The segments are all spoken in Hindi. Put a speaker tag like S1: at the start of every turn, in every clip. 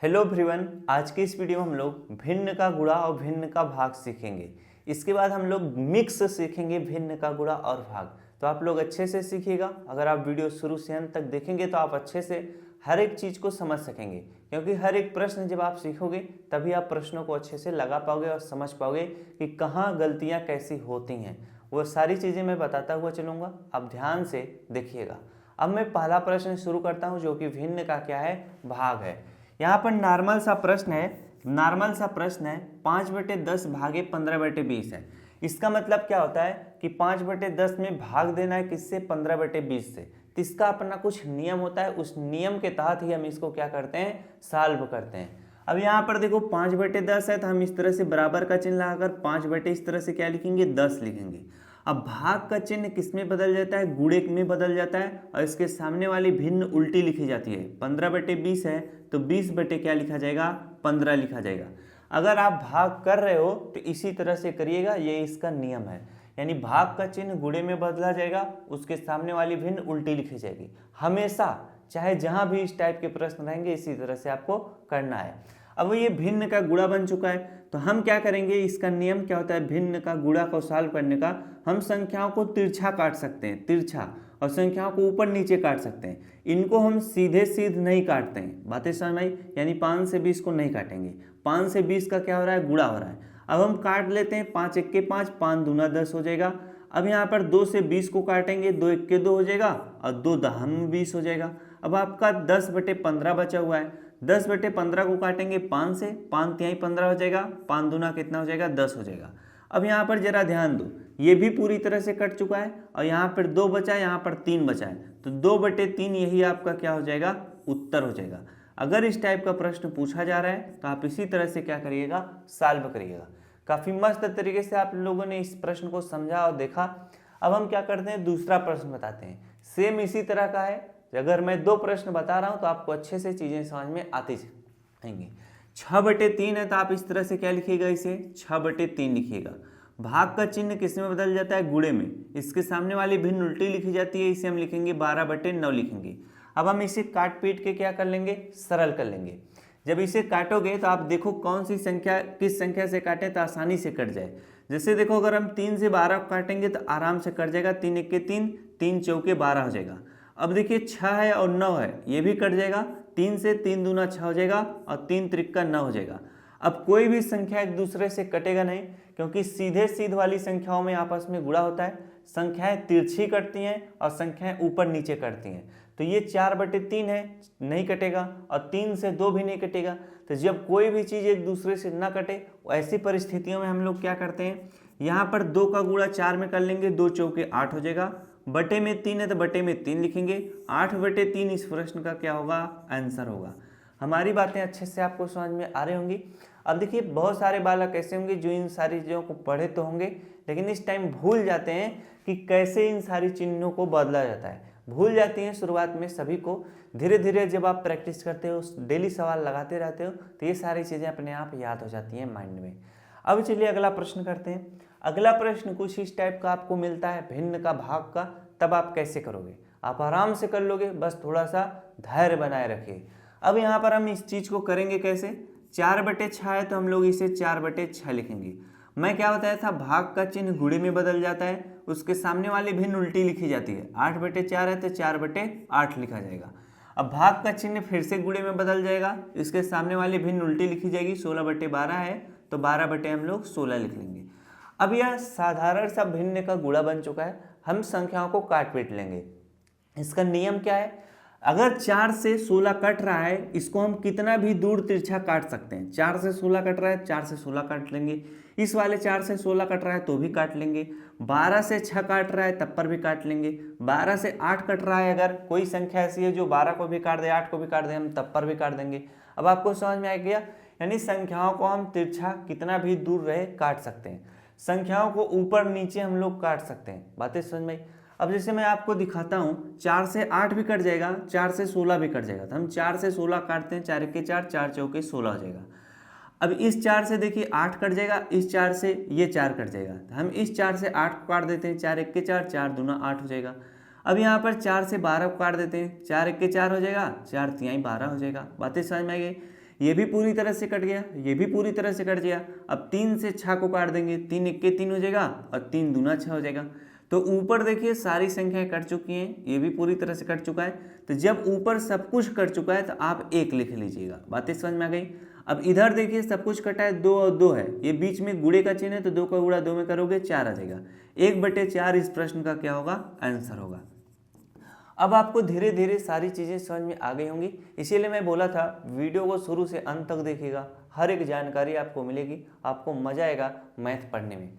S1: हेलो एवरीवन, आज की इस वीडियो में हम लोग भिन्न का गुणा और भिन्न का भाग सीखेंगे। इसके बाद हम लोग मिक्स सीखेंगे भिन्न का गुणा और भाग। तो आप लोग अच्छे से सीखिएगा। अगर आप वीडियो शुरू से अंत तक देखेंगे तो आप अच्छे से हर एक चीज़ को समझ सकेंगे, क्योंकि हर एक प्रश्न जब आप सीखोगे तभी आप प्रश्नों को अच्छे से लगा पाओगे और समझ पाओगे कि कहाँ गलतियाँ कैसी होती हैं। वो सारी चीज़ें मैं बताता हुआ चलूँगा, आप ध्यान से देखिएगा। अब मैं पहला प्रश्न शुरू करता हूँ, जो कि भिन्न का क्या है, भाग है। यहाँ पर नॉर्मल सा प्रश्न है 5/10 भागे 15/20 है। इसका मतलब क्या होता है कि 5/10 में भाग देना है किससे, 15/20 से। तो इसका अपना कुछ नियम होता है, उस नियम के तहत ही हम इसको क्या करते हैं, सॉल्व करते हैं। अब यहाँ पर देखो 5/10 है, तो हम इस तरह से बराबर का चिन्ह लगाकर 5 इस तरह से क्या लिखेंगे, 10 लिखेंगे। अब भाग का चिन्ह किस में बदल जाता है, गुणे में बदल जाता है, और इसके सामने वाली भिन्न उल्टी लिखी जाती है। 15/20 है तो 20 बटे क्या लिखा जाएगा, 15 लिखा जाएगा। अगर आप भाग कर रहे हो तो इसी तरह से करिएगा, ये इसका नियम है। यानी भाग का चिन्ह गुणे में बदला जाएगा, उसके सामने वाली भिन्न उल्टी लिखी जाएगी हमेशा, चाहे जहां भी इस टाइप के प्रश्न रहेंगे इसी तरह से आपको करना है। अब ये भिन्न का गुणा बन चुका है, तो हम क्या करेंगे, इसका नियम क्या होता है, भिन्न का गुणा को सॉल्व करने का, हम संख्याओं को तिरछा काट सकते हैं, तिरछा, और संख्याओं को ऊपर नीचे काट सकते हैं। इनको हम सीधे सीधे नहीं काटते हैं, बातें समझ आई। यानी 5 से 20 को नहीं काटेंगे, 5 से 20 का क्या हो रहा है, गुणा हो रहा है। अब हम काट लेते हैं, 5 1 5, 5 दूना 10 हो जाएगा। अब यहाँ पर 2 से 20 को काटेंगे, 2 1 2 हो जाएगा, और 2 दहम 20 हो जाएगा। अब आपका 10/15 बचा हुआ है, 10/15 को काटेंगे 5 से, 5 तिहाई 15 हो जाएगा, 5 दूना कितना हो जाएगा, 10 हो जाएगा। अब यहाँ पर जरा ध्यान दो, ये भी पूरी तरह से कट चुका है, और यहाँ पर 2 बचा है, यहाँ पर 3 बचा है, तो 2/3 यही आपका क्या हो जाएगा, उत्तर हो जाएगा। अगर इस टाइप का प्रश्न पूछा जा रहा है तो आप इसी तरह से क्या करिएगा, सॉल्व करिएगा। काफ़ी मस्त तरीके से आप लोगों ने इस प्रश्न को समझा और देखा। अब हम क्या करते हैं, दूसरा प्रश्न बताते हैं। सेम इसी तरह का है, अगर मैं 2 प्रश्न बता रहा हूं तो आपको अच्छे से चीजें समझ में आती जाएंगी। 6/3 है, तो आप इस तरह से क्या लिखिएगा, इसे 6/3 लिखिएगा। भाग का चिन्ह किस में बदल जाता है, गुणे में। इसके सामने वाली भिन्न उल्टी लिखी जाती है, इसे हम लिखेंगे 12/9 लिखेंगे। अब हम इसे काट पीट के क्या कर लेंगे, सरल कर लेंगे। जब इसे काटोगे तो आप देखो कौन सी संख्या किस संख्या से काटें तो आसानी से कट जाए। जैसे देखो, अगर हम 3 से 12 काटेंगे तो आराम से कट जाएगा, 3 1 3, 3 चौके 12 हो जाएगा। अब देखिए 6 है और 9 है, ये भी कट जाएगा, 3 से 3 दूना 6 हो जाएगा, और 3 त्रिका 9 हो जाएगा। अब कोई भी संख्या एक दूसरे से कटेगा नहीं, क्योंकि सीधे सीध वाली संख्याओं में आपस में गुणा होता है। संख्याएं तिरछी कटती हैं और संख्याएं ऊपर नीचे कटती हैं। तो ये 4/3 है, नहीं कटेगा, और 3 से 2 भी नहीं कटेगा। तो जब कोई भी चीज़ एक दूसरे से ना कटे, ऐसी परिस्थितियों में हम लोग क्या करते हैं, यहाँ पर 2 का गुणा 4 में कर लेंगे, 2 चौके 8 हो जाएगा, बटे में 3 है तो बटे में 3 लिखेंगे, 8/3 इस प्रश्न का क्या होगा, आंसर होगा। हमारी बातें अच्छे से आपको समझ में आ रही होंगी। अब देखिए, बहुत सारे बालक ऐसे होंगे जो इन सारी चीज़ों को पढ़े तो होंगे, लेकिन इस टाइम भूल जाते हैं कि कैसे इन सारी चिन्हों को बदला जाता है। भूल जाती हैं शुरुआत में सभी को। धीरे धीरे जब आप प्रैक्टिस करते हो, डेली सवाल लगाते रहते हो, तो ये सारी चीज़ें अपने आप याद हो जाती हैं माइंड में। अब चलिए अगला प्रश्न करते हैं। अगला प्रश्न कुछ इस टाइप का आपको मिलता है, भिन्न का भाग का। तब आप कैसे करोगे, आप आराम से कर लोगे, बस थोड़ा सा धैर्य बनाए रखिए। अब यहाँ पर हम इस चीज़ को करेंगे कैसे, 4/6 है तो हम लोग इसे 4/6 लिखेंगे। मैं क्या बताया था, भाग का चिन्ह गुणे में बदल जाता है, उसके सामने वाली भिन्न उल्टी लिखी जाती है। 8/4 है तो 4/8 लिखा जाएगा। अब भाग का चिन्ह फिर से गुणे में बदल जाएगा, इसके सामने वाली भिन्न उल्टी लिखी जाएगी। 16/12 है तो 12 हम लोग 16 लिख लेंगे। अब यह साधारण सा भिन्न का गुणा बन चुका है, हम संख्याओं को काट पीट लेंगे। इसका नियम क्या है, अगर 4 से 16 कट रहा है, इसको हम कितना भी दूर तिरछा काट सकते हैं। 4 से 16 कट रहा है, 4 से 16 काट लेंगे। इस वाले 4 से 16 कट रहा है तो भी काट लेंगे। 12 से 6 काट रहा है तब पर भी काट लेंगे। 12 से 8 कट रहा है, अगर कोई संख्या ऐसी है जो 12 को भी काट दे, 8 को भी काट दे, हम तब पर भी काट देंगे। अब आपको समझ में आ गया, यानी संख्याओं को हम तिरछा कितना भी दूर रहे काट सकते हैं। संख्याओं को ऊपर नीचे हम लोग काट सकते हैं, बातें समझ में। अब जैसे मैं आपको दिखाता हूँ, 4 से 8 भी कट जाएगा, 4 से 16 भी कट जाएगा। तो हम 4 से 16 काटते हैं, 4 1 4, 4 चौके 16 हो जाएगा। अब इस 4 से देखिए 8 कट जाएगा, इस 4 से ये 4 कट जाएगा। तो हम इस 4 से 8 को काट देते हैं, 4 1 4, 4 दूना 8 हो जाएगा। अब यहाँ पर 4 से 12 को काट देते हैं, 4 1 4 हो जाएगा, 4 तिहाई 12 हो जाएगा। बातें समझ में आ गई। ये भी पूरी तरह से कट गया, ये भी पूरी तरह से कट गया। अब 3 से 6 को काट देंगे, 3 इक्के 3 हो जाएगा और 3 दूना 6 हो जाएगा। तो ऊपर देखिए सारी संख्याएं कट चुकी हैं, ये भी पूरी तरह से कट चुका है। तो जब ऊपर सब कुछ कट चुका है तो आप 1 लिख लीजिएगा। बातें समझ में आ गई। अब इधर देखिए सब कुछ कटा है, 2 और 2 है, ये बीच में गुणे का चिन्ह है, तो 2 का गुणा 2 में करोगे 4 आ जाएगा। 1/4 इस प्रश्न का क्या होगा, आंसर होगा। अब आपको धीरे धीरे सारी चीज़ें समझ में आ गई होंगी, इसीलिए मैं बोला था वीडियो को शुरू से अंत तक देखिएगा, हर एक जानकारी आपको मिलेगी, आपको मजा आएगा मैथ पढ़ने में।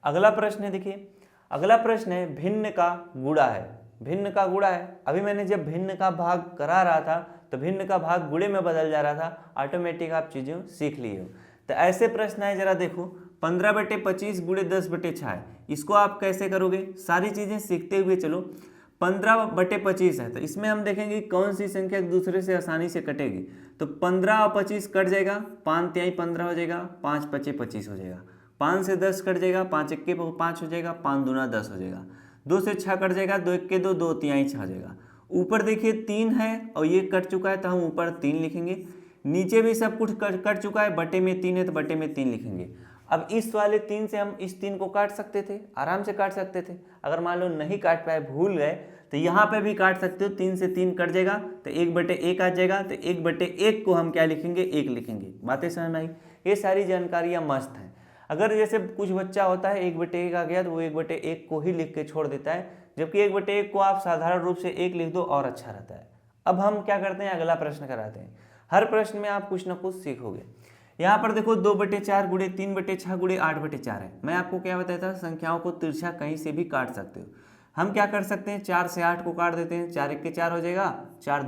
S1: अगला प्रश्न है, देखिए अगला प्रश्न है भिन्न का गुणा है। भिन्न का गुणा है, अभी मैंने जब भिन्न का भाग करा रहा था तो भिन्न का भाग गुणे में बदल जा रहा था, ऑटोमेटिक आप चीज़ें सीख लिए हो। तो ऐसे प्रश्न है, जरा देखो 15/25 गुणे 10/6 है, इसको आप कैसे करोगे, सारी चीज़ें सीखते हुए चलो। 15/25 है, तो इसमें हम देखेंगे कौन सी संख्या एक दूसरे से आसानी से कटेगी। तो 15 और 25 कट जाएगा, 5 तिहाई 15 हो जाएगा, 5 पचे 25 हो जाएगा। 5 से 10 कट जाएगा, 5 इक्के 5 हो जाएगा, 5 दूना 10 हो जाएगा। 2 से 6 कट जाएगा, 2 इक्के 2, 2 तिहाई 6 हो जाएगा। ऊपर देखिए 3 है और ये कट चुका है तो हम ऊपर 3 लिखेंगे। नीचे भी सब कुछ कट चुका है, बटे में 3 है तो बटे में 3 लिखेंगे। अब इस वाले 3 से हम इस 3 को काट सकते थे, आराम से काट सकते थे। अगर मान लो नहीं काट पाए, भूल गए, तो यहाँ पे भी काट सकते हो। 3 से 3 कट जाएगा तो 1/1 आ जाएगा, तो 1/1 को हम क्या लिखेंगे, 1 लिखेंगे। बातें समझ में आई। ये सारी जानकारियाँ मस्त हैं। अगर जैसे कुछ बच्चा होता है 1/1 आ गया तो वो 1/1 को ही लिख के छोड़ देता है, जबकि 1/1 को आप साधारण रूप से 1 लिख दो और अच्छा रहता है। अब हम क्या करते हैं, अगला प्रश्न कराते हैं। हर प्रश्न में आप कुछ ना कुछ सीखोगे। यहाँ पर देखो 2/4 गुणे 3/6 गुणे 8/4 है। मैं आपको क्या बताया था, संख्याओं को तिरछा कहीं से भी काट सकते हो। हम क्या कर सकते हैं, 4 से 8 को काट देते हैं, 4 इक्के 4 हो जाएगा, 4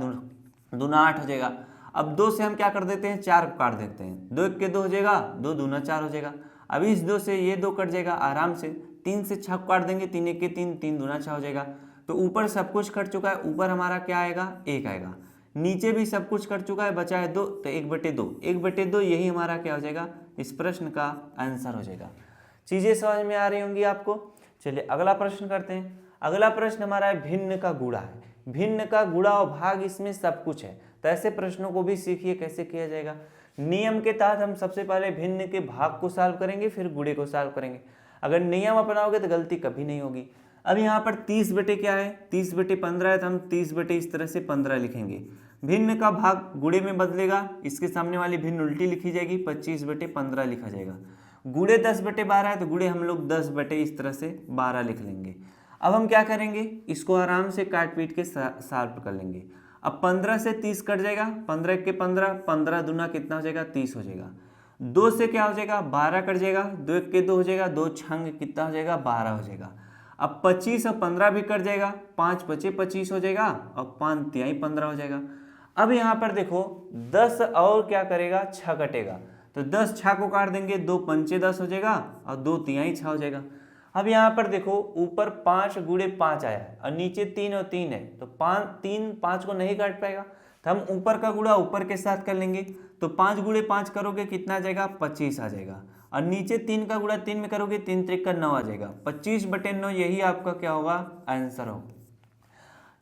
S1: दूना 8 हो जाएगा। अब 2 से हम क्या कर देते हैं, 4 को काट देते हैं, 2 इक्के 2 हो जाएगा, 2 दूना 4 हो जाएगा। अब इस 2 से ये 2 कट जाएगा आराम से। 3 से 6 को काट देंगे, 3 इक्के 3, 3 दूना 6 हो जाएगा। तो ऊपर सब कुछ कट चुका है, ऊपर हमारा क्या आएगा, 1 आएगा। नीचे भी सब कुछ कट चुका है, बचा है 2, तो 1/2, 1/2 यही हमारा क्या हो जाएगा, इस प्रश्न का आंसर हो जाएगा। चीज़ें समझ में आ रही होंगी आपको। चलिए अगला प्रश्न करते हैं। अगला प्रश्न हमारा है भिन्न का गुणा है। भिन्न का गुणा और भाग, इसमें सब कुछ है। तो ऐसे प्रश्नों को भी सीखिए कैसे किया जाएगा। नियम के तहत हम सबसे पहले भिन्न के भाग को सॉल्व करेंगे, फिर गुणे को सॉल्व करेंगे। अगर नियम अपनाओगे तो गलती कभी नहीं होगी। अब यहाँ पर 30 बटे क्या है, 30/15 है, तो हम 30 बटे इस तरह से 15 लिखेंगे। भिन्न का भाग गुणे में बदलेगा, इसके सामने वाली भिन्न उल्टी लिखी जाएगी, 25/15 लिखा जाएगा। गुणे 10/12 है तो गुणे हम लोग 10 बटे इस तरह से 12 लिख लेंगे। अब हम क्या करेंगे, इसको आराम से काट पीट के सॉल्व कर लेंगे। अब 15 से 30 कट जाएगा, 15 इक्के 15, 15 दूना कितना हो जाएगा, 30 हो जाएगा। 2 से क्या हो जाएगा, 12 कट जाएगा, 2 इक्के 2 हो जाएगा, 2 छंग कितना हो जाएगा, 12 हो जाएगा। अब 25 और 15 भी कट जाएगा, 5 पचे 25 हो जाएगा और 5 तिहाई 15 हो जाएगा। अब यहाँ पर देखो 10 और क्या करेगा, 6 कटेगा, तो 10 6 को काट देंगे, 2 पंचे 10 हो जाएगा और 2 तिहाई 6 हो जाएगा। अब यहाँ पर देखो ऊपर 5 गुणे 5 आया है और नीचे 3 और 3 है, तो 5 को नहीं काट पाएगा, तो हम ऊपर का गुणा ऊपर के साथ कर लेंगे। तो 5 गुणे 5 करोगे कितना आ जाएगा, 25 आ जाएगा। और नीचे 3 का गुणा 3 में करोगे, 3 त्रिक 9 आ जाएगा। 25/9 यही आपका क्या होगा, आंसर होगा।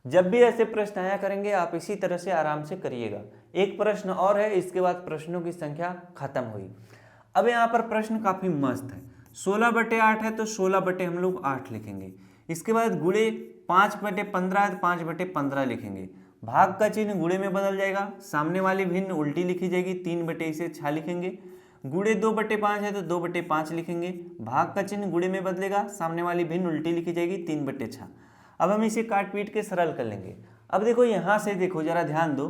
S1: जब भी ऐसे प्रश्न आया करेंगे आप इसी तरह से आराम से करिएगा। एक प्रश्न और है, इसके बाद प्रश्नों की संख्या खत्म हुई। अब यहाँ पर प्रश्न काफी मस्त है। 16/8 है तो 16 बटे हम लोग 8 लिखेंगे। इसके बाद गुणे 5/15 है तो 5/15 लिखेंगे। भाग का चिन्ह गुणे में बदल जाएगा, सामने वाली भिन्न उल्टी लिखी जाएगी, 3 बटे इसे 6 लिखेंगे। गुणे 2/5 है तो 2/5 लिखेंगे। भाग का चिन्ह गुणे में बदलेगा, सामने वाली भिन्न उल्टी लिखी जाएगी, 3/6। अब हम इसे काट पीट के सरल कर लेंगे। अब देखो यहाँ से देखो जरा ध्यान दो,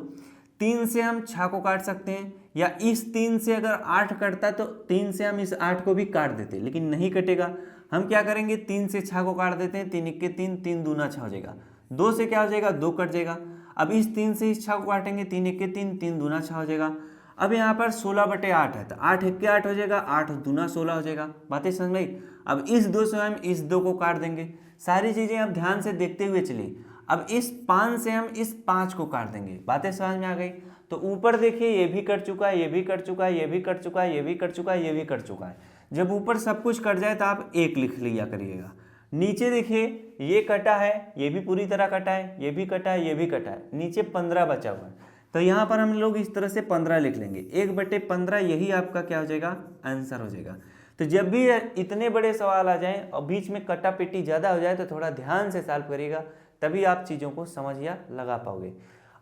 S1: 3 से हम 6 को काट सकते हैं, या इस 3 से अगर 8 कटता तो 3 से हम इस 8 को भी काट देते, लेकिन नहीं कटेगा। हम क्या करेंगे, 3 से 6 को काट देते हैं, 3 इक्के 3, 3 दूना 6 हो जाएगा। 2 से क्या हो जाएगा, 2 कट जाएगा। अब इस 3 से इस 6 को काटेंगे, 3 इक्के 3, 3 दूना 6 हो जाएगा। अब यहाँ पर 16/8 है तो 8 इक्के 8 हो जाएगा, 8 दूना 16 हो जाएगा। बातें समझ में आई। अब इस 2 से हम इस 2 को काट देंगे। सारी चीजें आप ध्यान से देखते हुए चलिए। अब इस 5 से हम इस 5 को काट देंगे। बातें समझ में आ गई। तो ऊपर देखिए ये भी कट चुका है, ये भी कट चुका है, ये भी कट चुका है, ये भी कट चुका है, ये भी कट चुका है। जब ऊपर सब कुछ कट जाए तो आप 1 लिख लिया करिएगा। नीचे देखिए ये कटा है, ये भी पूरी तरह कटा है, ये भी कटा है, ये भी कटा है, नीचे 15 बचा हुआ है। तो यहाँ पर हम लोग इस तरह से 15 लिख लेंगे, 1/15 यही आपका क्या हो जाएगा, आंसर हो जाएगा। तो जब भी इतने बड़े सवाल आ जाएं और बीच में कटा पेटी ज़्यादा हो जाए तो थोड़ा ध्यान से सॉल्व करिएगा, तभी आप चीज़ों को समझ या लगा पाओगे।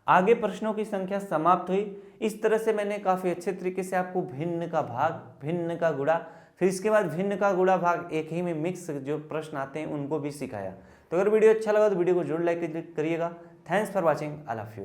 S1: आगे प्रश्नों की संख्या समाप्त हुई। इस तरह से मैंने काफ़ी अच्छे तरीके से आपको भिन्न का भाग, भिन्न का गुणा, फिर इसके बाद भिन्न का गुणा भाग एक ही में मिक्स जो प्रश्न आते हैं उनको भी सिखाया। तो अगर वीडियो अच्छा लगा तो वीडियो को जरूर लाइक करिएगा। Thanks for watching, I love you.